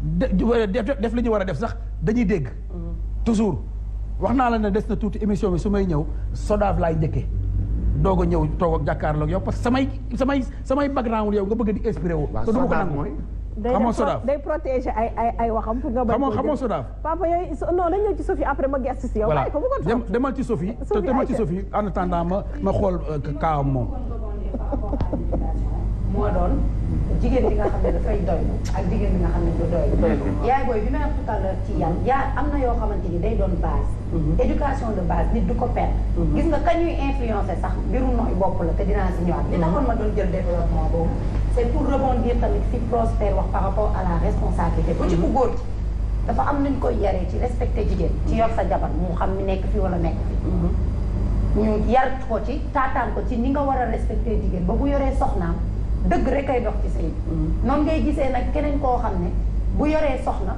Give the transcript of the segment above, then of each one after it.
def li ñu war a def sax dañuy dégg. toujours wax naa la ne des na tuuti émission bi su may ñëw Sodav laay njëkkee doog a ñëw toog ak jàkkaarloog yow parce que samay background yow nga bëgg di inspiré wu. te du ma ko nangu xamoo Sodav day protéger ay waxam pour nga bañ xamoo Sodav. papa yooyu non dañ ñëw ci Sophie après ma gëstu si yow. voilà demal ci Sophie te demal ci Sophie en attendant ma xool kaawam moom. moo doon jigéen bi nga xam ne dafay doylu ak jigéen bi nga xam ne du doylu. yaay booy bi may wax tout à l'heure ci yaa am na yoo xamante ni day doon base. éducation de base nit du ko perdre. gis nga kañ ñuy influencer sax mbiru nooy bopp la te dinaa si ñëwaat. li taxoon ma doon jël développement boobu. c'est pour rebondir tamit fi Prosper wax par rapport à la responsabilité. bu ci ku góor ci dafa am nuñ koy yaree ci respecter jigéen. ci yor sa jabar mu xam mi nekk fi wala nekk fi. ñu yar ko ci taataan ko ci ni nga war a respecter jigéen ba bu yoree soxnaam. dëgg rek ay dox ci sëy noonu ngay gisee nag keneen koo xam ne bu yoree soxna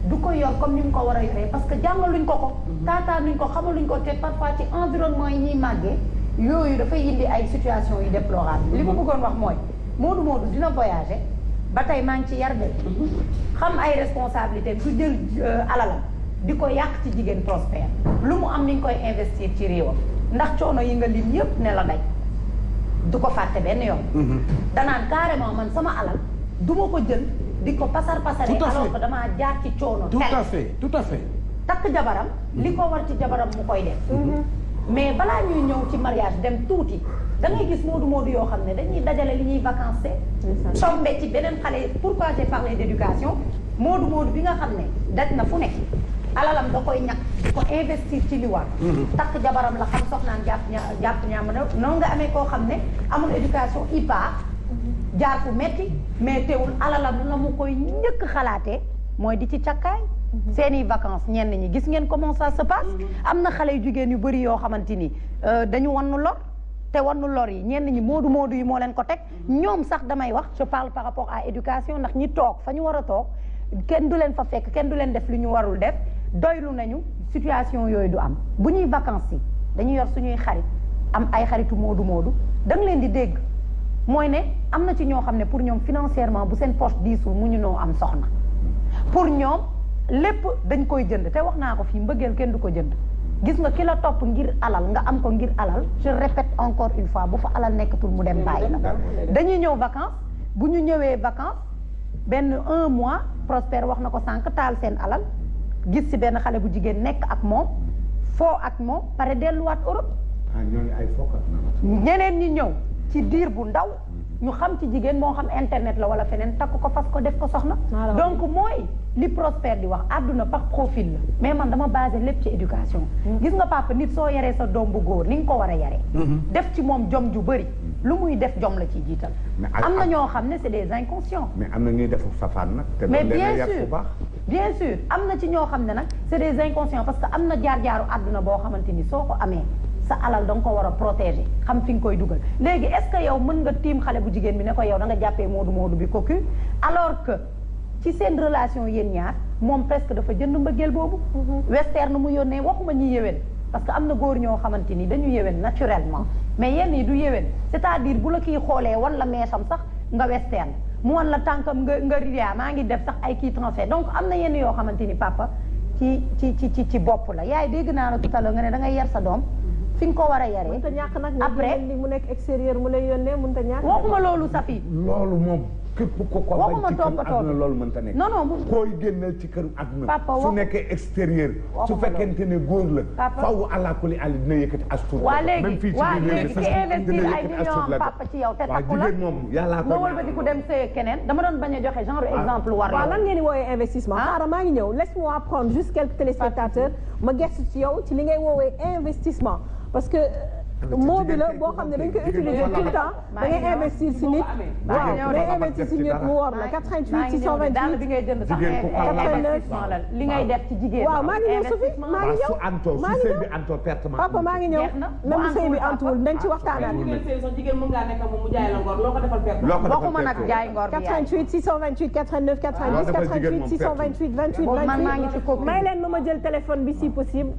du ko yor comme ni mu ko war a yoree parce que jàngaluñ ko ko taataanuñ ko xamaluñ ko te parfois ci environnement yi ñuy màggee yooyu dafay indi ay situation yu déplorable li ma bëggoon wax mooy Modou dina voyager ba tey maa ngi ci yar de xam ay responsabilité du jël alalam di ko yàq ci jigéen Prosper lu mu am ni ñu koy investir ci réewam ndax coono yi nga lim yëpp ne la daj du ko fàtte benn yoon. danaan carrément man sama alal du ma ko jël di ko pasar pasaree. alors que damaa jaar ci coono. tout à fait. takk jabaram. li ko war ci jabaram mu koy def. mais balaa ñuy ñëw ci mariage dem tuuti da ngay gis Modou yoo xam ne dañuy dajale li ñuy vacances. tombe ci beneen xale pourquoi j'ai parlé d'éducation Modou bi nga xam ne daj na fu nekk. alalam da koy ñàkk di ko investir ci li war. takk jabaram la xam soxnaan jàpp ñaama noonu nga amee koo xam ne amul éducation IPA jaar fu metti mais teewul alalam la mu koy njëkk xalaatee mooy di ci cakkaay seeni vacances ñenn ñi gis ngeen comment ça se passe am na xale yu jigéen yu bëri yoo xamante ni dañu wannu lor te wannu lor yi ñenn ñi moodu yi moo leen ko teg ñoom sax damay wax je parle par rapport à éducation ndax ñi toog fa ñu war a toog kenn du leen fa fekk kenn du leen def li ñu warul def doylu nañu situation yooyu du am bu ñuy vacances yi dañuy yor suñuy xarit am ay xaritu moodu da nga leen di dégg mooy ne am na ci ñoo xam ne pour ñoom financièrement bu seen poche diisul mu ñu noo am soxna pour ñoom lépp dañ koy jënd te wax naa ko fii mbëggeel kenn du ko jënd gis nga ki la topp ngir alal nga am ko ngir alal je répète encore une fois bu fa alal nekkatul mu dem bàyyi la dañuy ñëw vacances bu ñu ñëwee vacances benn 1 mois Prosper wax na ko sànq taal seen alal gis ci benn xale bu jigéen nekk ak moom foo ak moom pare delluwaat Europe. ñooñu ay fokkat ñeneen ñi ñëw ci diir bu ndaw ñu xam ci jigéen moo xam internet la wala feneen takk ko fas ko def ko soxna. donc mooy li Prosper di wax àdduna par profil la. mais man dama basé lépp ci éducation. gis nga papa nit soo yaree sa doom bu góor ni nga ko war a yaree. def ci moom jom ju bëri. lu muy def jom la ciy jiital. am na ñoo xam ne c'est des inconscients. mais am na ñuy defu safaan nag. te mais bien sûr am na ci ñoo xam ne nag c'est des inconscients parce que am na jaar-jaaru àdduna boo xamante ni soo ko amee sa alal da nga ko war a protéger xam fi nga koy dugal léegi est-ce que yow mën nga tiim xale bu jigéen bi ne ko yow da nga jàppee moodu bi cocu alors que ci seen relation yéen ñaar moom presque dafa jënd mbëggeel boobu. western mu yónnee waxuma ñi yéwén parce que am na góor ñoo xamante ni dañu yéwén naturellement mais yenn yi du yéwén c'est-à-dire bu la kii xoolee wan la meesam sax nga western mu wan la tànkam nga ria maa ngi def sax ay kii transfert donc am na yenn yoo xamante ni papa ci bopp la yaay dégg naa la tout à l'heure nga ne da ngay yar sa doom fi nga ko war a yaree. mënta ñàkk nag après mu nekk extérieur mu lay yónnee mënta ñàkk. waxuma loolu Safi. loolu moom képp ko ko bañ ci këru àdduna loolu mënta nekk. non koy génneel ci këru àdduna. papa su nekkee extérieur. su fekkente ne góor la. faw àllakuli àll dina yëkkati as tuut. waa léegi ci investir ay millions papa ci yow te takku la jigéen moom yàllaa ko nga wëlbati ku dem sëy keneen dama doon bañ a joxe genre exemple war la. waaw lan ngeen di woowee investissement. xaaral maa ngi ñëw laisse-moi prendre juste quelques téléspectateurs ma gëstu ci yow ci li ngay woowee investissement parce que moo bi la boo xam ne dañ koy utiliser tout le temps da ngay investir si nit waaw day investir si nit mu wor la 88 628 daal bi ngay jënd sax investissement la li ngay def ci jigéen waaw maa ngi ñëw Sophie maa ngi ñëw maa ngi ñëw papa maa ngi ñëw même sëy bi antuwul dañ ci waxtaanaat jigéen mën ngaa nekk moom mu jaay la ngor loo ko defal perte waxuma nag jaay ngor bi 88 628 89 90 88 628 28 28 may leen ma jël téléphone bi si possible.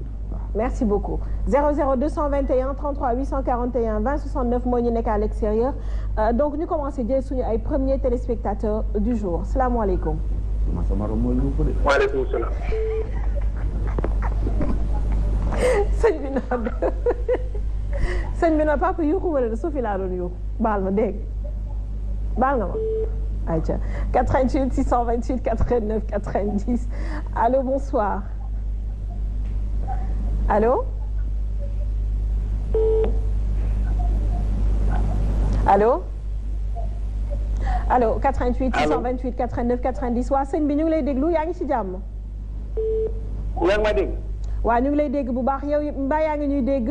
Merci beaucoup 00 221 33 841 20 69 moo ñu nekk à l'extérieur donc ñu commencé jël suñu ay premiers téléspectateurs du jour salaamaaleykum. ma sama rom mooy yuuxu de. waaleykum salaam. sëñ bi naan sëñ bi naan papa yuuxu ma ne Sophie laa doon yuuxu baal ma dégg baal nga ma. ayca 88 628 89 90 allô bonsoir allô allô allo 88 628 89 90 waa sëñ bi ñu ngi lay déglu yaa ngi ci jàmm. yaa ngi may dégg. waa ñu ngi lay dégg bu baax yow mbaa yaa ngi ñuy dégg.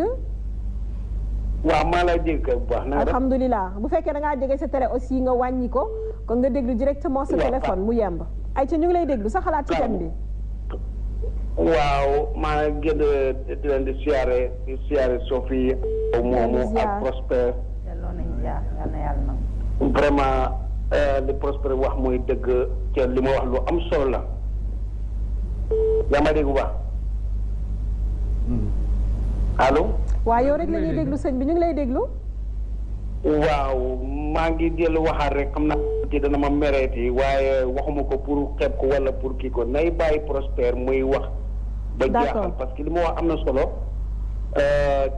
waaw maa lay dégg bu baax. alhamdulilah bu fekkee da ngaa jege sa télé aussi nga wàññi ko kon nga déglu directement sa téléphone mu yemb. ayca ñu ngi lay déglu sa xalaat ci thème bi. waaw maa ngi gën di leen di siyaare Sophie moomu ak Prosper. vraiment li Prosper wax mooy dëgg ca li ma wax lu am solo la. yaa ma dégg bu baax. allo. waaw yow rek la ñuy déglu sëñ bi ñu ngi lay déglu. waaw maa ngi dellu waxaat rek xam naa ci dana ma mereeti waaye waxuma ko pour xeeb ko wala pour kii ko nay bàyyi Prosper muy wax. ba jaaxal parce que li ma wax am na solo.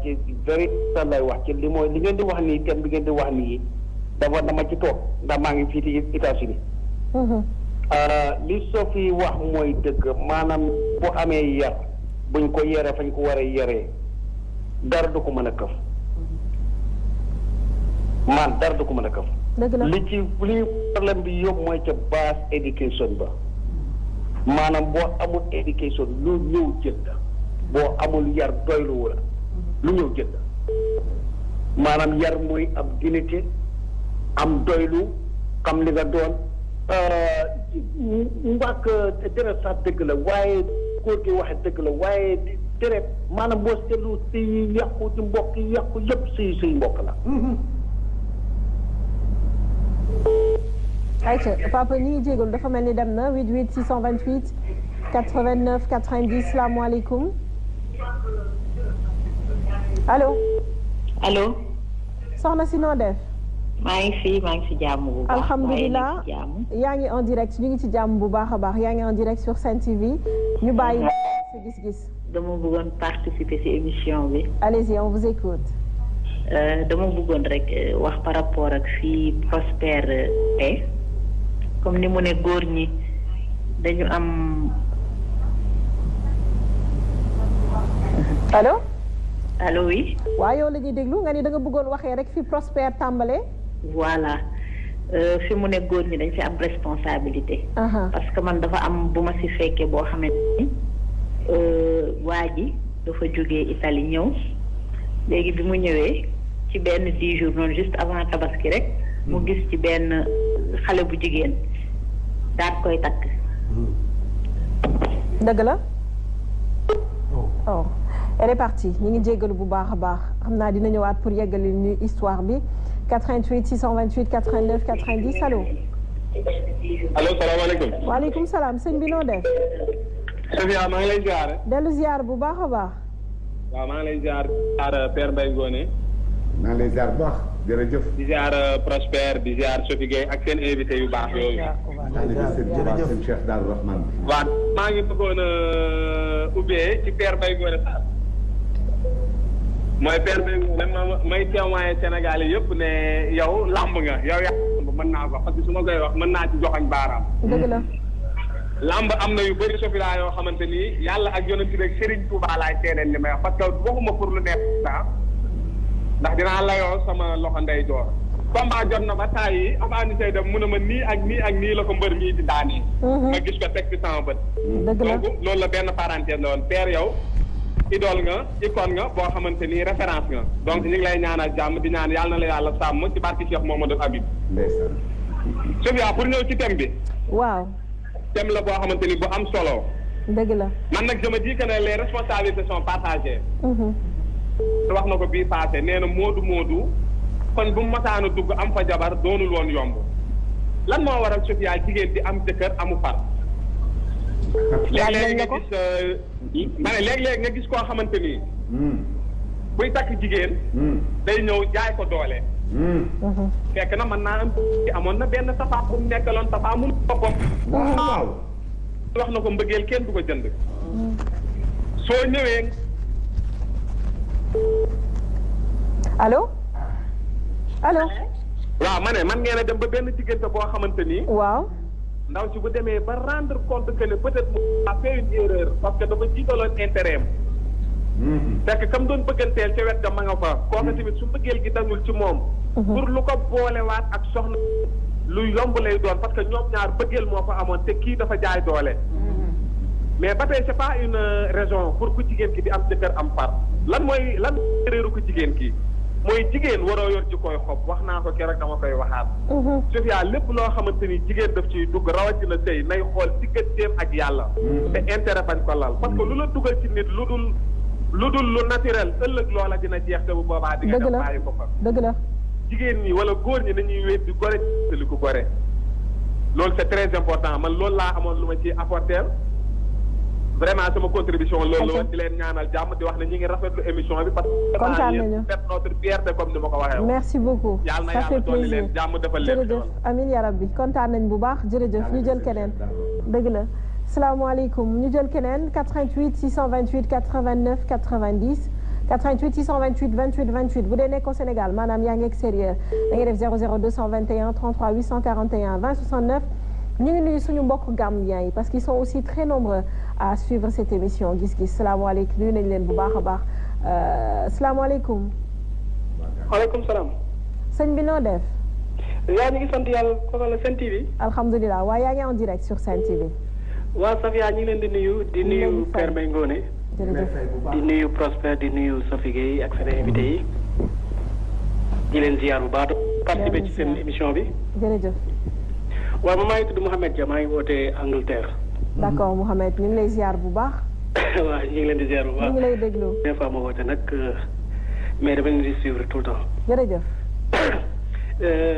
ci very lay wax ci li ngeen di wax nii thème bi ngeen di wax nii dama ci toog ndax maa ngi fii ci États-Unis. li Sophie wax mooy dëgg maanaam bu amee yar buñ ko yere fañ ko war a yeree dara du ko mën a këf. dara du ko mën a këf. li problème bi yóbbu mooy ca base éducation ba maanaam boo amul éducation lu ñëw jënd boo amul yar doylu la lu ñëw jënd maanaam yar mooy am dignité am doylu xam li nga doon mbàkk deret sax dëgg la waaye góor gi waxe dëgg la waaye deret maanaam boo seetlu si yàqu ci mbokk yi yàqu yëpp si mbokk la. ayca papa ñi ngi jégalu dafa mel ni dem na 88 628 89 90 salaamaaleykum allo. allo. soxna si noo def. maa ngi si jàmm bu baax. alhamdulilah yaa ngi en direct ñu ngi ci jàmm bu baax a baax yaa ngi en direct sur Sen TV ñu bàyyi sa gis-gis. dama bëggoon participer ci émission bi. allez-y on vous écoute. dama bëggoon rek wax par rapport ak fii Prosper comme ni mu ne góor ñi dañu am. allo. allo oui. waaw yow la ñuy déglu nga ni da nga bëggoon waxee rek fi Prosper tàmbalee. voilà fi mu ne góor ñi dañ fi am responsabilité. parce que man dafa am bu ma ci fekkee boo xamante ni waa ji dafa jógee Italie ñëw léegi bi mu ñëwee ci benn 10 jours noonu juste avant tabaski rek mu gis ci benn xale bu jigéen daal koy takk. dëgg la. oh elle est partie ñu ngi jéggalu bu baax a baax xam naa dina ñëwaat pour yeggali ñu histoire bi 88 628 89 90 allo. allo salaamaaleykum. waaleykum salaam sëñ bi noo def. Sofia maa ngi lay ziar. dellu ziar bu baax a baax. waaw maa ngi lay ziar Père Mbaye Ngoné. maa ngi lay ziar bu baax jërëjëf. di ziar Prosper di ziar Sophie Gueye ak seen invité yu baax yooyu. jërëjëf seen Cheikh Darou Rahman. waaw maa ngi bëggoon a ubbee ci Père Mbaye Ngoné sax mooy Père Mbaye Ngoné may témoigner Sénégal yi yëpp ne yow lamb nga yow yaa mën naa ko parce que su ma koy wax mën naa ci joxañ baaraam. dëgg la. lamb am na yu bëri Sofia yoo xamante ni yàlla ak yonent bi ak Serigne Touba laay seedeel li may wax parce que waxuma pour lu neex sax ndax dinaa layoo sama loxo ndey joor combat jot na ba taay yi avant ni say dem mu ne ma nii ak nii ak nii la ko mbër mii di daanee. ma gis ko teg ci sama bët. dëgg la donc loolu la benn parenthèse la woon père yow idole nga icône nga boo xamante ni référence nga donc ñu ngi lay ñaanal jàmm di ñaan yàlla na la yàlla sàmm ci barki Cheikh Mamadou Habib. ndeysaan. Sofia pour ñëw ci thème bi. waaw. thème la boo xamante ni bu am solo. dëgg la. man nag je me dis que ne les responsabilités sont partagées. wax na ko bii passé nee na moodu kon bu mu masaana dugg am fa jabar doonul woon yomb lan moo waral Sofia jigéen di am jëkkër amu far. léeg-léeg nga gis ma ne léeg-léeg nga gis koo xamante ni. buy takk jigéen. day ñëw jaay ko doole. fekk na mën naa am amoon na benn safa bu mu nekkaloon safa mu boppam. waaw wax na ko mbëggeel kenn du ko jënd. soo ñëwee. allo. allo. waaw ma ne man ngeen a dem ba benn diggante boo xamante ni. waaw. ndaw si bu demee ba rendre compte que ne peut-être mu a fait une erreur parce que dafa jiitaloon intérêt am. fekk kam doon bëgganteel ca wet ga ma nga fa. kooku tamit su mbëggeel gi dañul ci moom. pour lu ko boolewaat ak soxna lu yomb lay doon parce que ñoom ñaar bëggeel moo fa amoon te kii dafa jaay doole. mais ba tey c'est pas une raison pour ku jigéen ki di am jëkkër am far lan mooy erreuru ku jigéen ki mooy jigéen waroo yor ci koy xob wax naa ko keroog dama koy waxaat. Sofia lépp loo xamante ni jigéen daf ciy dugg rawatina tey nay xool digganteem ak yàlla. te intérêt bañ ko lal parce que lu la dugal ci nit lu dul lu naturel ëllëg loola dina jeex te bu boobaa. di nga dem bàyyi ko fa dëgg la jigéen ñi wala góor ñi nañuy wéet di gore ci li ko gore. loolu c'est très important man loolu laa amoon lu ma ciy apporter. vraiment sama contribution loolu la di leen ñaanal jàmm di wax ne ñi ngi rafetlu émission bi parce que kontaan nañu c'est notre fierté comme ni ma ko waxee. merci beaucoup yàlla na ça fait yàlla dolli plaisir leen jàmm defal leen jërëjëf amiin ya rabbi kontaan nañ bu baax jërëjëf ñu jël keneen dëgg la salaamaaleykum ñu jël keneen 88 628 89 90 88 628 28 28 bu dee nekkoo Sénégal maanaam yaa ngi extérieur da ngay def 00 221 33 841 20 69 ñu ngi nuyu suñu mbokk Gambiens yi parce qu'ils sont aussi très nombreux à suivre cette émission gis-gis salaamaaleykum nuyu nañ leen bu baax a baax salaamaaleykum. waaleykum salaam. sëñ bi noo def. yaa ñu ngi sant yàlla kooku la Sen TV. alhamdulilah waaye yaa ngi en direct sur Sen TV. waaw Safia ñu ngi leen di nuyu di nuyu Père Mbaye Ngoné. di nuyu Prosper di nuyu Sophie Gueye ak seen invité yi. di leen ziar bu baax participer ci seen émission bi. jërëjëf. waaw man maa ngi tudd Mouhamed Dia maa ngi wootee Angleterre. d'accord Mouhamed ñu ngi lay ziar bu baax. waaw ñu ngi leen di ziar bu baax ñu ngi lay déglu. des fois ma woote nag mais dama leen di suivre tout le temps. jërëjëf.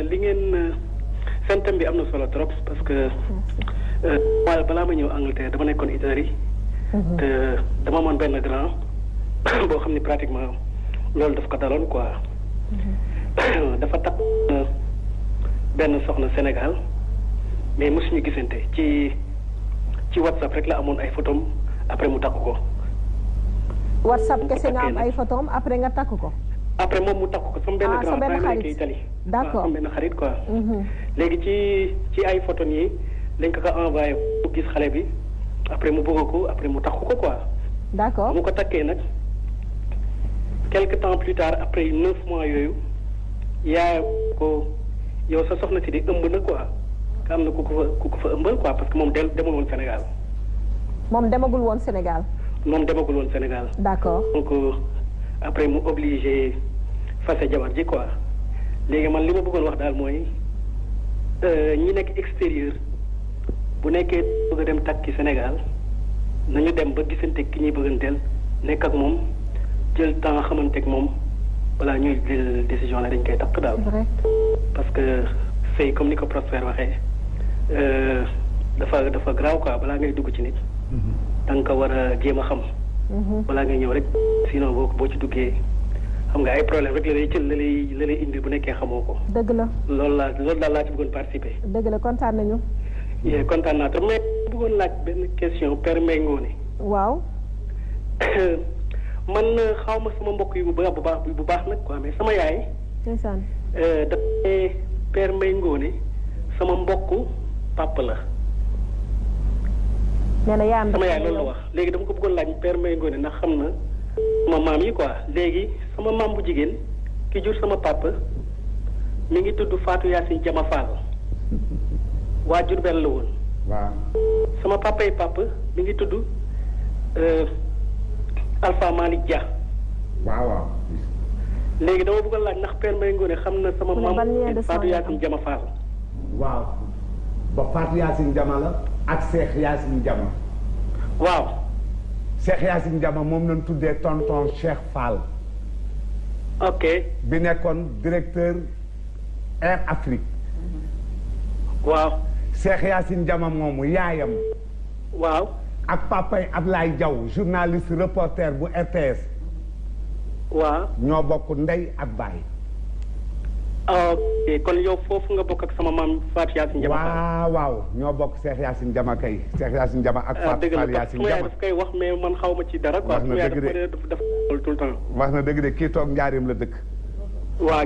li ngeen seen thème bi am na solo trop parce que waaye balaa ma ñëw Angleterre dama nekkoon Italie. te dama amoon benn grand boo xam ni pratiquement loolu daf ko daloon quoi. dafa takk benn soxna Sénégal. mais mosuñu gisante ci WhatsApp rek la amoon ay photos après mu takk ko. WhatsApp kese nga am ay photos après nga takk ko. après moom mu takk ko sama benn grand frère nekk Italie. d'accord sama benn xarit quoi. léegi ci ay photos yi lañ ko envoyé mu gis xale bi après mu bëgg ko après mu takk ko quoi. d'accord mu ko takkee nag quelque temps plus tard après 9 mois yooyu yaay ko yow sa soxna si di ëmb na quoi. am na ku ko fa ëmbal quoi parce que moom demul woon Sénégal. moom demagul woon Sénégal. moom demagul woon Sénégal. d'accord donc après mu obligé fase jabar ji quoi léegi man li ma bëggoon wax daal mooy ñi nekk extérieur bu nekkee bëgg a dem takki Sénégal nañu dem ba gisante ki ñuy bëgganteel nekk ak moom jël temps xamante ak moom balaa ñuy jël décision la dañ koy takk daal. parce que sëy comme ni ko Prosper waxee. dafa garaaw quoi balaa ngay dugg ci nit. da nga ko war a jéem a xam. balaa ngay ñëw rek sinon boo ci duggee xam nga ay problème rek la lay indi bu nekkee xamoo ko. dëgg la loolu daal laa ci bëggoon participer. dëgg la kontaan nañu. kontaan naa trop mais bëggoon laaj benn question Père Mbaye Ngoné. waaw. man xaw ma sama mbokk yi bu baax nag quoi mais sama yaay. ndeysaan. dafa Père Mbaye Ngoné sama mbokku papa la. nee na yaa am sama yaay loolu la wax léegi dama ko bëggoon laaj Père Mbaye Ngoné ndax xam na sama maam yi quoi léegi sama maam bu jigéen ki jur sama papa mi ngi tudd Fatou Yacine Jama Fall waa Diourbel la woon. waaw. sama papa yi papa mi ngi tudd Alpha Malick Dia. waaw. léegi dama bëggoon laaj ndax Père Mbaye Ngoné xam na sama maam Fatou Yacine Jama Fall. waaw ba Fatou Yacine Jama la ak Cheikh Yacine Jama. waaw. Cheikh Yacine Jama moom lañ tuddee tonton Cheikh Fall. ok. bi nekkoon directeur Air Afrique. waaw. Cheikh Yacine Jama moomu yaayam. waaw. ak papay Ablaye Diaw journaliste reporter bu RTS. waaw. ñoo bokk ndey ak baay. ok kon yow foofu nga bokk ak sama maam Fatou Yacine Jama. waaw ñoo bokk Cheikh Yacine Jama kay Cheikh Yacine Jama ak Fatou Yacine Jama. daf koy wax mais man xaw ma ci dara quoi. wax na dëgg de dafa tout le temps. wax na dëgg de kii toog njaareem la dëkk. waa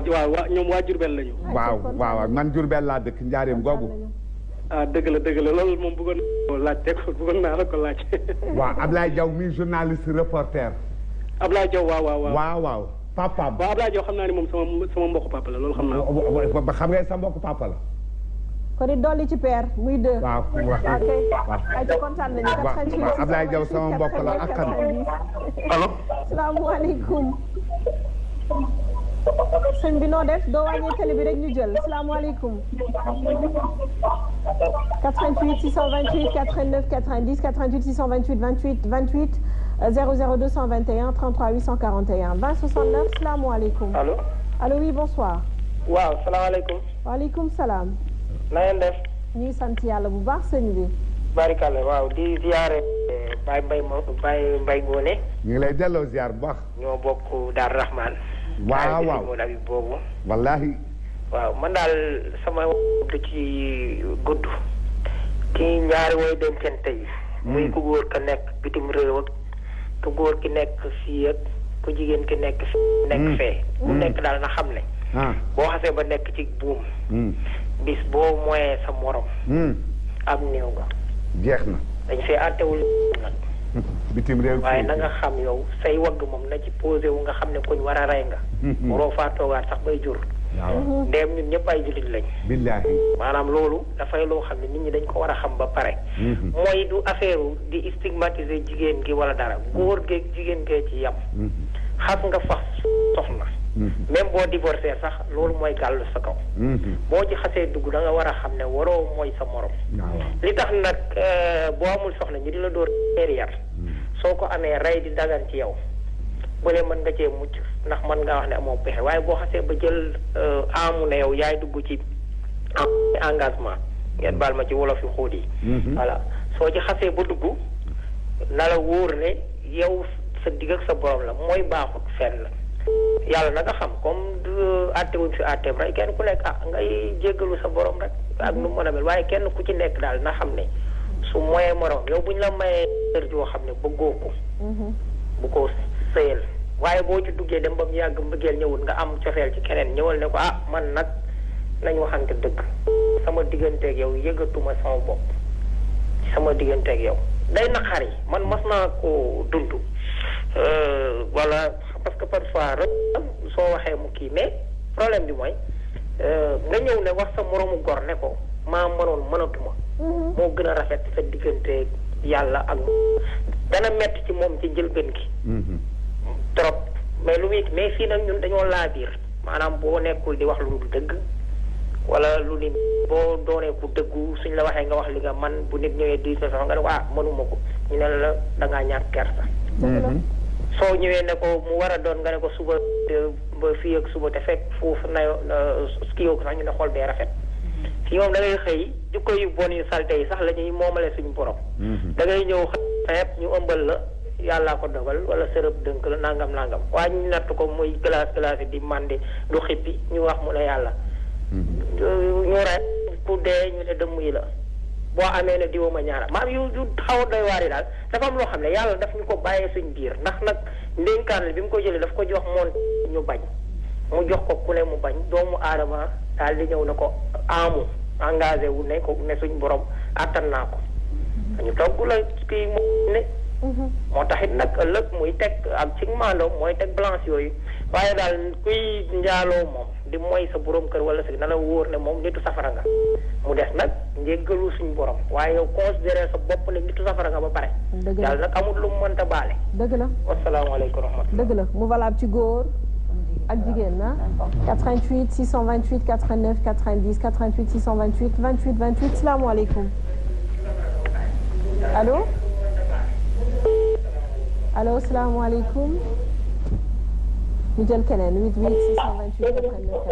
ñoom waa Diourbel lañu. waaw man Diourbel laa dëkk njaareem googu. dëgg la loolu moom bëggoon naa laajte ko bëggoon naa la ko laaj. waaw Ablaye Diaw mi journaliste reporter. Ablaye Diaw waaw. papaam waaw Ablaye Diaw xam naa ne moom sama mbokku papa la loolu xam naa. xam nga sa mbokku papa la. kon it dolli ci père muy 2. waaw. ay ci kontaan nañu. waaw Ablaye Diaw sama mbokk la ak kan. allo. salaamaaleykum. sëñ bi noo def doo wàññi télé bi rek ñu jël salaamaaleykum. 88 628 89 90 88 628 28 28 00 221 33 841 20 69 salaamaaleykum. allo oui bonsoir. waaw salaamaaleykum. waaleykum salaam. na ngeen def. ñu ngi sant yàlla bu baax sëñ bi. barikàlla waaw di ziare Baye Mbaye Ngoné. ñu ngi lay delloo ziar bu baax. ñoo bokk Daar Rahman. waaw boobu. wallaahi. waaw man daal sama du ci gudd. ki ñaari way dencante yi. muy ku góor ka nekk bitim réew ak ku góor ki nekk fii ak ku jigéen ki nekk fee. ku nekk daal na xam ne. boo xasee ba nekk ci buum. bis boo moyee sa morom. am néew nga. jeex na. dañ fee àttewul nag. bitim réew waaye na nga xam yow say wagg moom na ci posé wu nga xam ne kuñ war a rey nga. waroo faa toogaat sax bay jur. waaw ndeem ñun ñëpp ay jullit lañ. billaahi. maanaam loolu dafay loo xam ne nit ñi dañ ko war a xam ba pare. mooy du affaire di stigmatiser jigéen gi wala dara góor geeg jigéen gee ci yam. xas nga fas soxna. même boo divorcé sax loolu mooy gàll sa kaw. boo ci xasee dugg da nga war a xam ne waroo mooy sa morom. li tax nag boo amul soxna ñu di la door yar soo ko amee rey di dagan ci yow bële mën nga cee mucc ndax mën ngaa wax ne amoo pexe waaye boo xasee ba jël amu ne yow yaay dugg ci engagement ngeen baal ma ci wolof yu xóot yi. voilà soo ci xasee ba dugg na la wóor ne yow sa digg ak sa borom la mooy baaxut fenn. yàlla na nga xam comme àtte wuñ fi àtteem rek kenn ku nekk ngay jéggalu sa borom rek ak nu mu mën a mel waaye kenn ku ci nekk daal na xam ne su moyee morom yow buñ la mayee kër joo xam ne bëggoo ko. bu ko sëyal waaye boo ci duggee dem ba mu yàgg mbëggeel ñëwul nga am cofeel ci keneen ñëwal ne ko man nag nañ waxante dëgg sama digganteeg yow yëgatuma sama bopp sama digganteeg yow day naqari man mas naa ko dund wala. parce que parfois rek soo waxee mu kii mais problème bi mooy nga ñëw ne wax sa moroomu gor ne ko maa mënoon mënatuma. moo gën a rafet sa diggante yàlla ak dana metti ci moom ci njëlbeen gi. trop mais mais fii nag ñun dañoo laa biir maanaam boo nekkul di wax lu dul dëgg wala lu ni boo doonee ku dëggu suñ la waxee nga wax li nga man bu nit ñëwee di sa soxla nga ne ko mënuma ko ñu ne la da ngaa ñàkk kersa. soo ñëwee ne ko mu war a doon nga ne ko suba ba fii ak suba te fekk foofu kii ko sax ñu ne xool bee rafet. fii moom da ngay xëy jikko yu bon yu salte yi sax la ñuy moomale suñu borom. da ngay ñëw xeeb ñu ëmbal la yàllaa ko dogal wala sërëb dënk la nangam waaye ñu natt ko muy glace di mandi du xippi ñu wax mu ne yàlla. ñu rek ku dee ñu ne dëmm yi la. boo amee ne diwa ma ñaara maam yu xaw a doy waar yi daal dafa am loo xam ne yàlla daf ñu ko bàyyee suñ biir ndax nag ndénkaan bi mu ko jëlee daf ko jox moon ñu bañ mu jox ko ku ne mu bañ doomu aadama daal di ñëw na ko amu engagé wu ne ko ne suñ borom attan naa ko ñu togg la kii mu ne moo taxit nag ëllëg muy teg ak ci maandoom mooy teg balance yooyu waaye daal kuy njaaloo moom di mooy sa borom kër wala si na la wóor ne moom nitu safara nga mu des nag njéggalu suñ borom waaye yow considéré sa bopp ne nitu safara nga ba pare yàlla nag amul lu mu mënta baale dëgg la wasalaamaaleykum wa rahmatulah dëgg la mu valable ci góor ak jigéen na 88 628 89 90 88 628 28 28 salaamaaleykum allo allo salaamaaleykum ñu jël keneen 88 628 89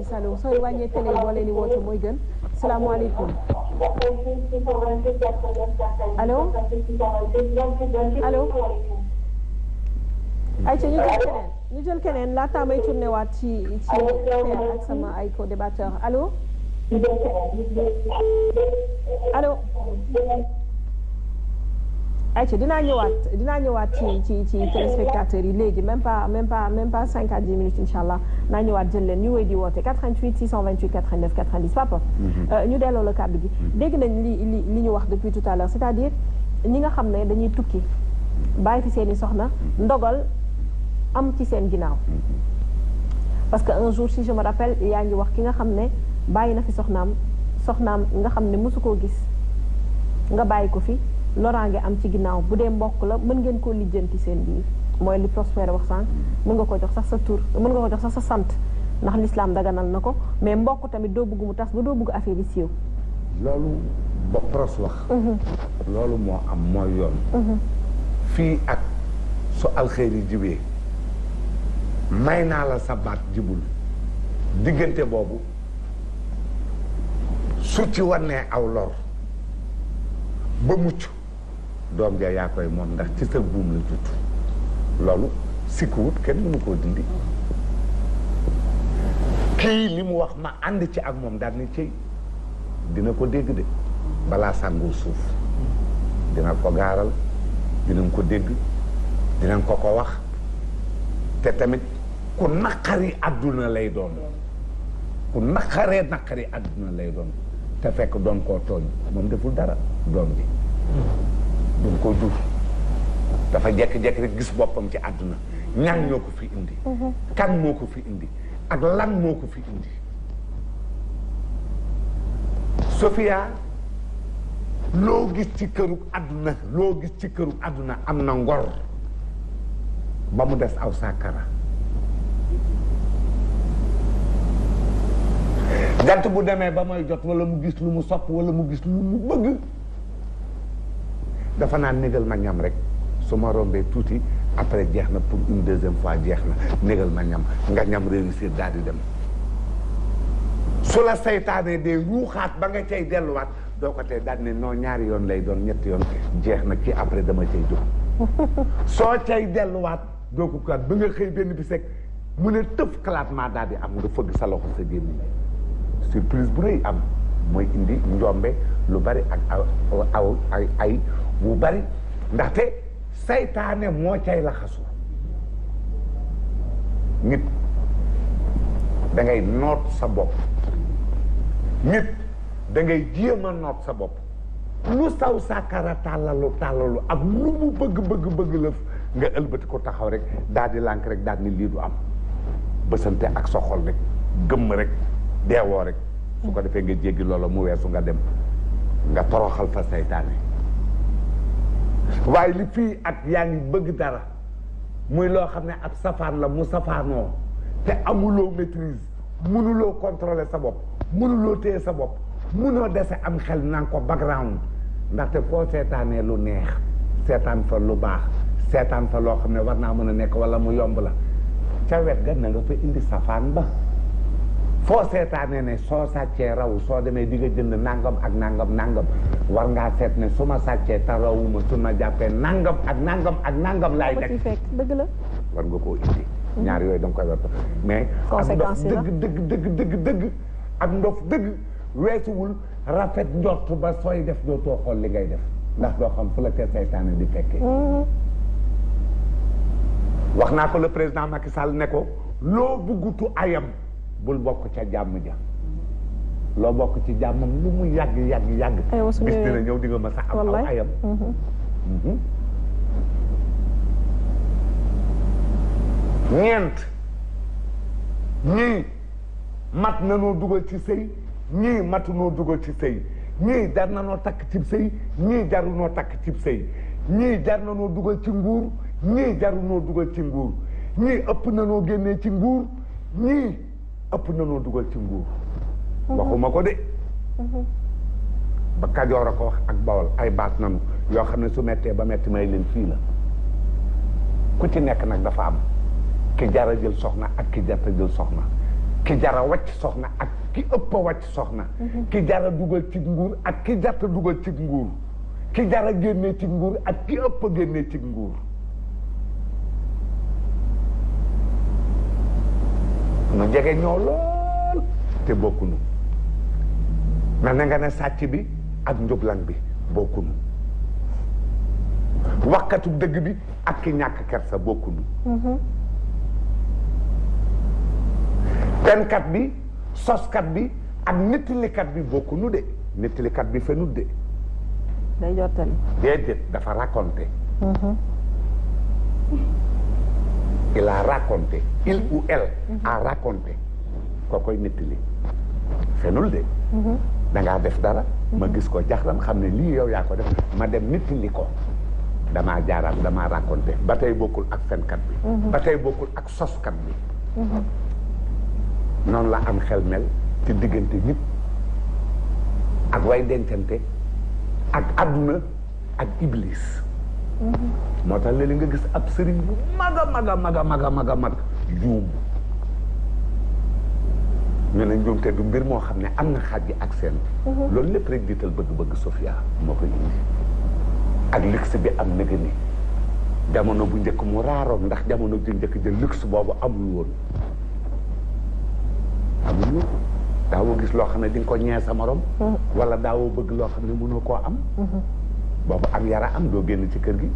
90 allo sooy wàññee télé boo leen di woote mooy gën salaamaaleykum allo allo ayca ñu jël keneen laata may tourné waat ci Père ak sama ay co-débatteur allo. allo. ayca dinaa ñëwaat ci téléspectateurs yi léegi même pas 5 à 10 minutes incha allah naa ñëwaat jël leen ñu wéy di woote 88 628 89 90 papa. ñu delloo la kàddu gi. dégg nañ li ñu wax depuis tout à l'heure c'est-à-dire ñi nga xam ne dañuy tukki bàyyi fi seen i soxna ndogal am ci seen ginnaaw. parce que un jour si je me rappelle yaa ngi wax ki nga xam ne bàyyi na fi soxnaam nga xam ne mosu koo gis nga bàyyi ko fi. loraange am ci ginnaaw bu dee mbokk la mën ngeen koo lijjanti seen biir mooy li Prospère wax sànq mën nga ko jox sax sa tur mën nga ko jox sax sa sant ndax l'islam daganal na ko mais mbokk tamit doo bëgg mu tas ba doo bëgg affaire yi siiw. loolu ba Pros wax. loolu moo am mooy yoon. fii ak su alxeeri jibee may naa la sa baat jibul diggante boobu su ci wannee aw lor ba mucc. doom ja yaa koy moom ndax ci sa buum la jut loolu sikkuwut kenn mënu koo dindi kii li mu wax ma ànd ci ak moom daal ni cëy dina ko dégg de balaa sàngul suuf dina ko gaaral dinañ ko dégg dinañ ko wax te tamit ku naqari àdduna lay doon ku naqari àdduna lay doon te fekk doon koo tooñ moom deful dara doom ji duñ ko jur dafa jekki-jekki rek gis boppam ci àdduna ñan ñoo ko fi indi kan moo ko fi indi ak lan moo ko fi indi Sofia loo gis ci këru àdduna am na ngor ba mu des aw sàkkara jant bu demee ba may jot wala mu gis lu mu sopp wala mu gis lu mu bëgg dafa naan négal ma ñam rek su ma rombee tuuti après jeex na pour une deuxième fois jeex na négal ma ñam nga ñam réussir daal di dem su la saytaanee dee ruuxaat ba nga cay delluwaat doo ko tey daal ne non ñaari yoon lay doon ñetti yoon jeex na kii après dama cay jóg soo cay delluwaat doo ko kaat ba nga xëy benn bi sek mu ne tëf éclatement daal di am nga fëgg sa loxo sa gémmiñ surprise bu rëy am mooy indi njombe lu bari ak ay bu bari ndaxte saytaane moo cay laxasu nit da ngay noot sa bopp nit da ngay jéem a noot sa bopp lu saw sàkkara tàllalu ak lu mu bëgg lëf nga ëlbati ko taxaw rek daal di lànk rek daal ni lii du am bësante ak sa xol rek gëmm rek deewoo rek su ko defee nga jéggi loola mu weesu nga dem nga toroxal fa saytaane waaye li fii ak yaa ngi bëgg dara muy loo xam ne ab safaan la mu safaanoo te amuloo maîtrise mënuloo contrôler sa bopp mënuloo téye sa bopp mënoo dese am xel naan ko background ndaxte foo seetaanee lu neex seetaan fa lu baax seetaan fa loo xam ne war naa mën a nekk wala mu yomb la ca wet ga na nga fa indi safaan ba foo seetaanee ne soo sàccee raw soo demee di nga jënd nangam ak nangam war ngaa seet ne su ma sàccee te rawuma su ma jàppee nangam ak nangam laay nekk dëgg la war nga koo indi ñaar yooyu da nga koy war mais ak ndof dëgg ak ndof dëgg weesuwul rafet njort ba sooy def dootoo xool li ngay def ndax doo xam fu la te saytaane di fekkee wax naa ko le président Macky Sall ne ko loo buggutu ayam bul bokk ca jàmm ja loo bokk ci jàmmam lu mu yàgg bis dina ñëw di nga mës a am aw ayam ñeent ñii mat na noo dugal ci sëy ñii matu noo dugal ci sëy ñii jar na noo takk cib sëy ñii jaru noo takk cib sëy ñii jar na noo dugal ci nguur ñii jaru noo dugal ci nguur ñii ëpp na noo génnee ci nguur ñii ëpp na noo dugal ci nguur waxuma ko de ba Kajoor a ko wax ak Bawol ay baat nanu yoo xam ne su mettee ba metti may leen fii la ku ci nekk nag dafa am ki jara jël soxna ak ki jarta jël soxna ki jara wàcc soxna ak ki ëpp a wàcc soxna ki jara dugal ci nguur ak ki jarta dugal ci nguur ki jara génnee ci nguur ak ki ëpp a génnee ci nguur nu jege ñoo lool te bokkunu mel na nga ne sàcc bi ak njublang bi bokkunu waxkatu dëgg bi ak ki ñàkk kersa bokkunu penkat bi soskat bi ak nettalikat bi bokkunu de nettalikat bi fenut de day jottali déedéet dafa raconté il a raconté il ou elle a raconté koo koy nettali fenul de dangaa def dara ma gis ko jaxlam xam ne lii yow yaa ko def ma dem nettali ko damaa jaaraat damaa raconté ba tey bokkul ak fenkat bi ba tey bokkul ak soskat bi noonu la am xel mel ci diggante nit ak way dencante ak adduna ak iblis moo tax léeg-léeg nga gis ab sëriñ bu mag juum ñu ne njuumte du mbir moo xam ne am na xaaj ak seen loolu lépp rek diital bëgg-bëgg Sofia moo ko indi ak luxe bi am nëgë ni jamono bu njëkk mu raaroon ndax jamono ju njëkk jël luxe boobu amul woon daawoo gis loo xam ne di nga ko ñee sa morom wala daawoo bëgg loo xam ne mënoo koo am boobu am yara am doo génn ci kër gi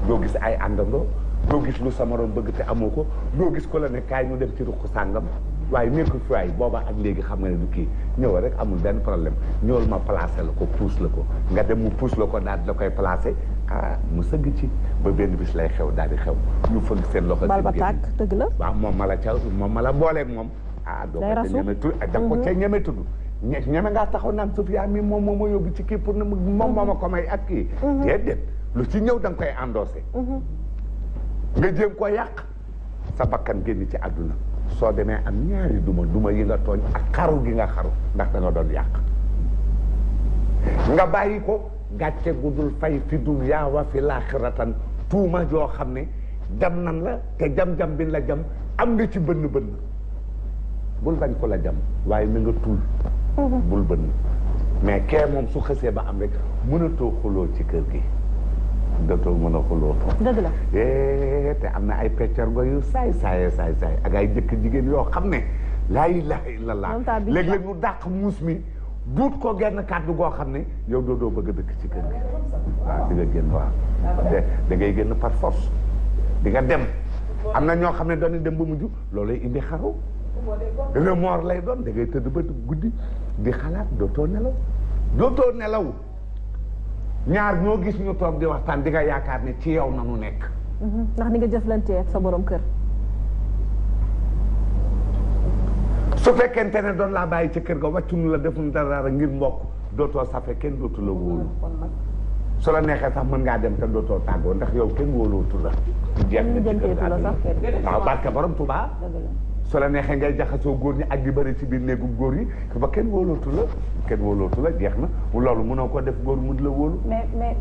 doo gis ay àndandoo doo gis lu sa morom bëgg te amoo ko doo gis ko la ne kaay ñu dem ci ruq sàngam waaye nekkul fi waay booba ak léegi xam nga ne du kii ñëw rek amul benn problème ñëwal ma placé la ko puus la ko nga dem mu puus la ko daal di la koy placé mu sëgg ci ba benn bis lay xew daal di xew ñu fëgg seen loxo bal ba tàkk dëgg la waaw moom ma la booleeg moom doo ko ca ñeme tudd da ko ca ñeme tudd ñeme ngaa taxaw naan Sofia mi moom moo ma yóbbu ci kii pour ne moom moo ma ko may ak kii déedéet lu ci ñëw da nga koy endossé nga jéem ko yàq sa bakkan génn ci àdduna soo demee am ñaari duma yi nga tooñ ak xaru gi nga xaru ndax da nga doon yàq nga bàyyi ko gàcce gudul fay fi dunya wa fi laaxiratan tuuma joo xam ne jam nan la te jam-jam bi la jam am nga ci bënn bul bañ ko la jam waaye na nga tul bul bënn mais kee moom su xësee ba am rek mënatoo xuloo ci kër gi dootoo mën a xuloo dëgg la te am na ay peccargo yu saay ak ay jëkk jigéen yoo xam ne laa ilaaha illallaah léeg-léeg ñu dàq muus mi duut ko genn kàddu goo xam ne yow doo bëgg a dëkk ci kër gi waaw di nga génn waaw da ngay génn par force di nga dem am na ñoo xam ne dañuy dem ba mujj loolu lay indi xaru remords lay doon da ngay tëdd ba guddi di xalaat dootoo nelaw ñaar ñoo gis ñu toog di waxtaan di nga yaakaar ne ci yow nanu nekk ndax ni nga jëflante ak sa borom kër su fekkente ne doon laa bàyyi ci kër ga wàccunu la defuñu dara ngir mbokk dootoo safe kenn dootu la wóolu su la neexee sax mën ngaa dem te dootoo tàggoo ndax yow kenn wóolootu la jeex na ci kër ga waaw barke borom Tuubaa su la neexee ngay jaxasoo góor ñi ak di bëri ci biir néegu góor yi ba kenn wóolootu la jeex na loolu mënoo ko def góor mun la wóolu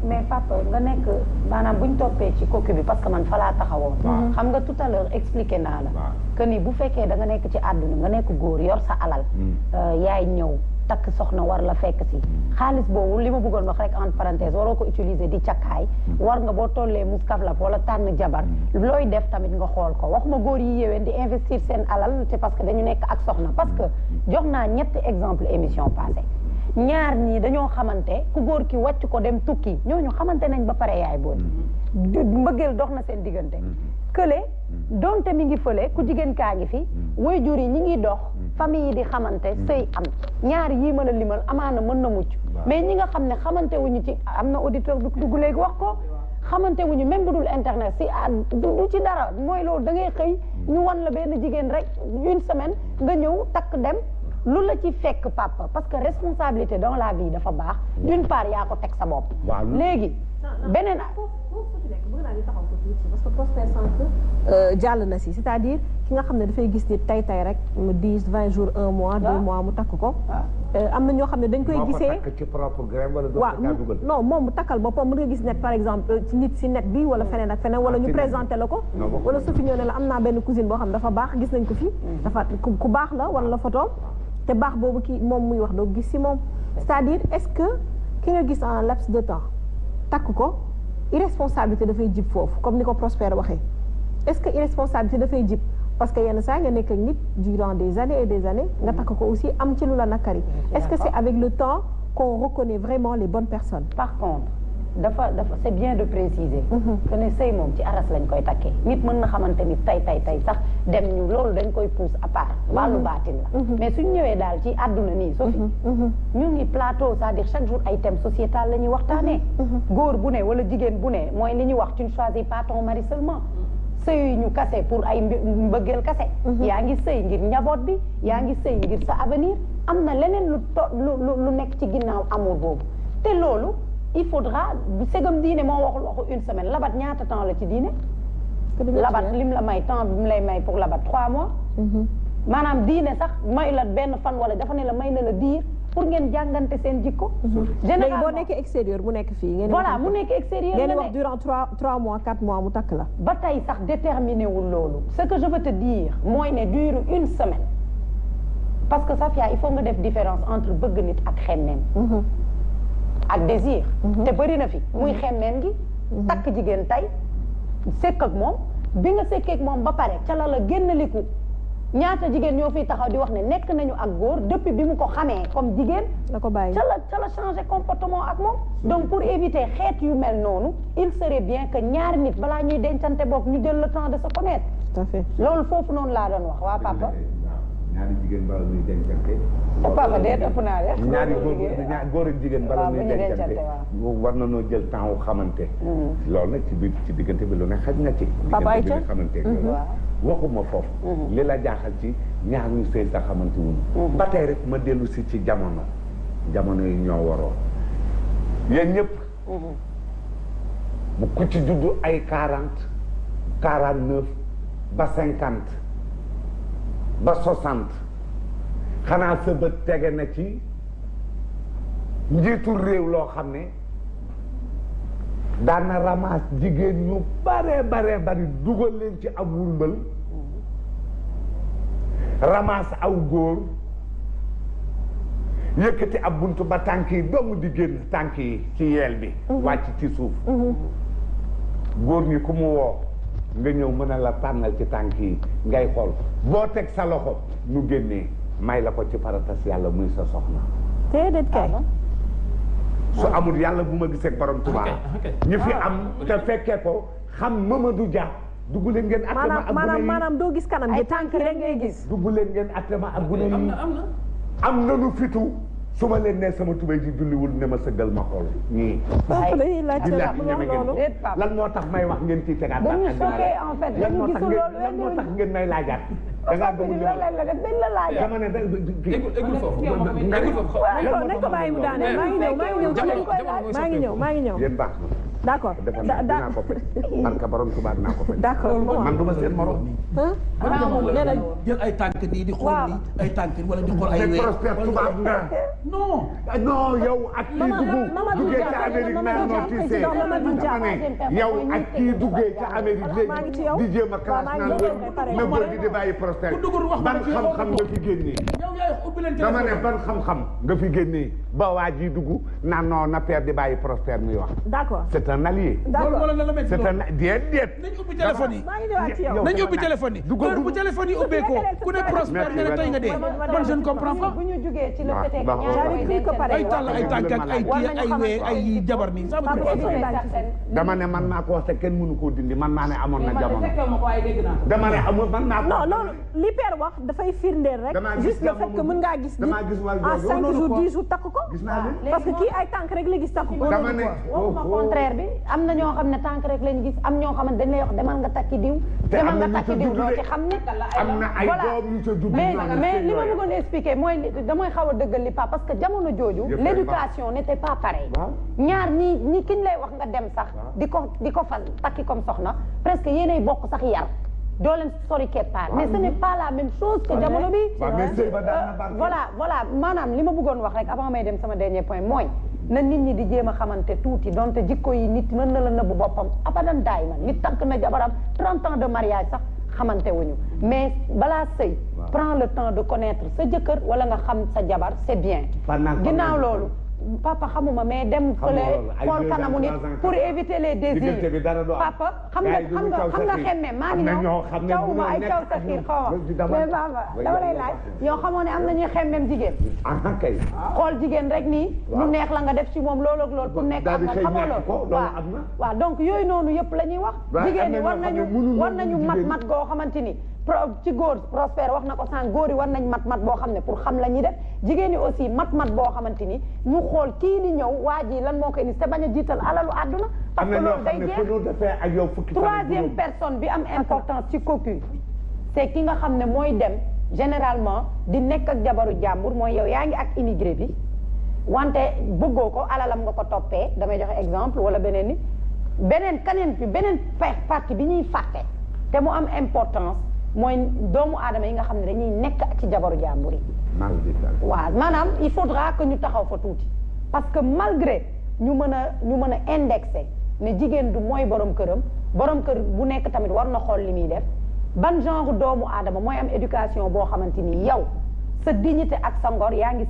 mais papa nga nekk maanaam buñ toppee ci cocu bi parce que man fa laa taxawoon xam nga tout à l'heure expliqué naa la que ni bu fekkee da nga nekk ci àdduna nga nekk góor yor sa alal yaay ñëw takk soxna war la fekk si xaalis boobu li ma bëggoon wax rek entre parenthèse waroo ko utiliser di cakkaay war nga boo tollee muskaflaf wala tànn jabar looy def tamit nga xool ko waxuma góor yi yéwén di investir seen alal c'est parce que dañu nekk ak soxna parce que jox naa ñetti exemple émission passée ñaar ñii dañoo xamante ku góor ki wàcc ko dem tukki ñooñu xamante nañ ba pare yaay booy mbëggeel dox na seen diggante kële donte mi ngi fële ku jigéen kaa ngi fi waajur yi ñi ngi dox famille yi di xamante sëy am ñaar yii mën a limal amaana mën na mucc mais ñi nga xam ne xamante wuñu ci am na auditeur du dugg léegi wax ko xamante wuñu même bu dul internet si du ci dara mooy loolu da ngay xëy ñu wan la benn jigéen rek une semaine nga ñëw takk dem lu la ci fekk papa parce que responsabilité dans la vie dafa baax d'une part yaa ko teg sa bopp léegi beneen parce que Prospère sànq jàll na si c'est-à-dire ki nga xam ne dafay gis ni tey rek mu 10 20 jours 1 mois 2 mois mu takk ko am na ñoo xam ne dañ koy gisee waaw non moom mu takkal boppam mën nga gis net par exemple ci nit si net bi wala feneen ak feneen wala ñu présenté la ko wala su fi ñëw ne la am naa benn cousine boo xam ne dafa baax gis nañ ko fi dafa ku baax la wala la photo te baax boobu kii moom muy wax doo gis si moom c'est-à-dire est-ce que ki nga gis en laps de temps takk ko irresponsabilité dafay jib foofu comme ni ko Prospère waxee est-ce que irresponsabilité dafay jib parce que yenn saa nga nekk ak nit durant des années et des années nga takk ko aussi am ci lu la nakari. Est-ce que c'est avec le temps qu'on reconnaît vraiment les bonnes personnes? Par contre dafa c'est bien de préciser que ne sëy moom ci aras lañ koy takkee nit mën na xamante ni tey sax dem ñu loolu dañ koy pousse à part wàllu baatin la mais suñ ñëwee daal ci àdduna nii Sophie ñu ngi plateau c'est-à-dire chaque jour ay thèmes sociétal la ñuy waxtaanee góor bu ne wala jigéen bu ne mooy li ñuy wax tu ne choisis pas ton mari seulement sëy ñu kase pour ay mbëggeel kase yaa ngi sëy ngir njaboot bi yaa ngi sëy ngir sa avenir am na leneen lu nekk ci ginnaaw amour boobu te loolu il faudra segam diine moo waxu une semaine labat ñaata temps la ci diine labat lim la may temps bi mu lay may pour labat 3 mois maanaam diine sax may la benn fan wala dafa ne la may na la diir pour ngeen jàngante seen jikko généralement boo nekkee extérieur mu nekk fii voilà mu nekk extérieur ngeen wax durant 3 mois 4 mois mu takk la ba tey sax déterminé wul loolu ce que je veux te dire mooy ne dure une semaine parce que Safia il faut nga def différence entre bëgg nit ak xemmeem ak désir te bëri na fi muy xemmeen gi takk jigéen tey sekk ak moom bi nga sekkee ak moom ba pare ca la la génnaliku ñaata jigéen ñoo fiy taxaw di wax ne nekk nañu ak góor depuis bi mu ko xamee comme jigéen la ko bàyyi ca la changé comportement ak moom donc pour éviter xeet yu mel noonu il serait bien que ñaari nit balaa ñuy dencante boog ñu jël le temps de se connaître tout à fait loolu foofu noonu laa doon wax waa papa ñaari jigéen bala ñuy dencante. papa de ëpp naa de. ñaari góor ak jigéen bala ñuy dencante war na noo jël temps wu xamante. loolu nag ci diggante bi lu ne xaj na ci. papa ay diggante bi xamante waxuma foofu. li la jaaxal ci ñaar ñu sëy sa xamante wuñu. ba tey rek ma dellu si ci jamono yi ñoo waroon yéen ñëpp. bu ku ci juddu ay 40 49 ba 50. ba 60 xanaa sa bët tege na ci njiitul réew loo xam ne daan na ramasse jigéen ñu bare bari dugal leen ci ab wurmbal ramasse aw góor yëkkati ab buntu ba tànk yi dong di génn tànk yi ci yeel bi wàcc ci suuf góor ñi ku mu woo nga ñëw mën a la tànnal ci tànk yi ngay xool boo teg sa loxo nu génnee may la ko ci faratas yàlla muy sa soxna déedéet kay su amul yàlla bu ma gisee borom Tuubaa ñu fi am te fekkee ko xam Mamadou Dia dugg leen ngeen atte ma ak gune yi maanaam doo gis kanam gi tànk rek ngay gis dugg leen ngeen atte ma ak gune yi am nanu fitu su ma leen nee sama tubéy ji julliwul ne ma sëggal ma xool ñii. lan moo tax may wax ngeen ciy tegaat. dañu choqué en fait dañu gisul loolu lan moo tax ngeen may laajaat. da ngaa bëgg ñu dañ la laajaat. dama ne eggul foofu. nañ ko bàyyi mu daane maa ngi ñëw. yéen baax na. d'accord dinaa ko fekk barka borom Tuubaa dinaa ko fekk. d'accord man du ma seen morom. nee na jël ay tànk nii di xool nii ay tànk wala di xool ay wéy. Prospère tubaab nga. non yow ak kii duggee ca Amérique naa notifié dama ne yow ak kii duggee ca Amérique léegi di jéem a classe naan na góor gi di bàyyi Prospère ban xam-xam nga fi génnee. dama ne ban xam-xam nga fi génnee ba waa ji dugg naan non na père di bàyyi Prospère muy wax. d'accord. c'est un allié. c'est un déet. nañ ubbi téléphone yi. nañ ubbi téléphone yi. heure bu téléphone yi ubbee ko ku ne Prospère nga ne tey nga dee. man je ne comprends pas. bu ñu jugee ci le fait que ay tàll ay tànk ak ay kii ak ay wee ay jabar nii ça veut dire dama ne man naa ko wax te kenn mënu koo dindi man maa ne amoon na jamono. dama ne amul man naa ko. non loolu li père wax dafay firndeel rek. juste le fait que mën ngaa gis nit en 5 jours 10 jours takk ko. parce que kii ay tànk rek la gis takk ko. dama ne contraire bi am na ñoo xam ne tànk rek lañ gis am ñoo xam ne dañ lay wax demal nga takki diw. demal nga takki diw doo ci xam ne. am na ay doom yu ca judd. mais li ma bëggoon expliquer mooy damay xaw a dëggal li pas parce que jamono jooju. l'éducation n'était pas pareille. ñaar ñi kiñ lay wax nga dem sax. di ko fas takki comme soxna presque yéenay bokk sax yar. doo leen sori keppaar mais ce n'est pas la même chose que jamono bi. voilà maanaam li ma bëggoon wax rek avant may dem sama dernier point mooy. na nit ñi di jéem a xamante tuuti donte jikko yi nit mën na la nëbbu boppam abadan daay man nit takk na jabaram 30 ans de mariage sax xamante wuñu mais balaa sëy prends le temps de connaître sa jëkkër wala nga xam sa jabar c'est bien ginnaaw loolu papa xamuma mais dem fële xool kanamu nit pour éviter les désirs papa xam nga xemme maa ngi ñëw caw ma ay caw sa xiir xaw ma mais papa dama lay laaj yow xamoo ne am na ñuy xemmem jigéen xool jigéen rek nii mu neex la nga def ci moom loolu ak loolu pour nekk ak moom xamoo loolu waaw donc yooyu noonu yëpp la ñuy wax jigéen ñi war nañu mat goo xamante ni ci góor Prospère wax na ko sànq góor yi war nañ mat boo xam ne pour xam la ñuy def jigéen ñi aussi mat boo xamante ni ñu xool kii di ñëw waa ji lan moo koy ni te bañ a jiital alalu àdduna parce que loolu day jeex troisième personne bi am importance ci cocu c'est ki nga xam ne mooy dem généralement di nekk ak jabaru jàmbur mooy yow yaa ngi ak immigré bi wante bëggoo ko alalam nga ko toppee damay joxe exemple wala beneen ni beneen partie bi ñuy fàtte te mu am importance mooy doomu aadama yi nga xam ne dañuy nekk ci jabaru jàmbur yi waaw maanaam il faudra que ñu taxaw fa tuuti parce que malgré ñu mën a indexé ne jigéen du mooy borom këram borom kër bu nekk tamit war na xool li muy def ban genre doomu aadama mooy am éducation boo xamante ni yow sa dignité ak sa ngor yaa ngi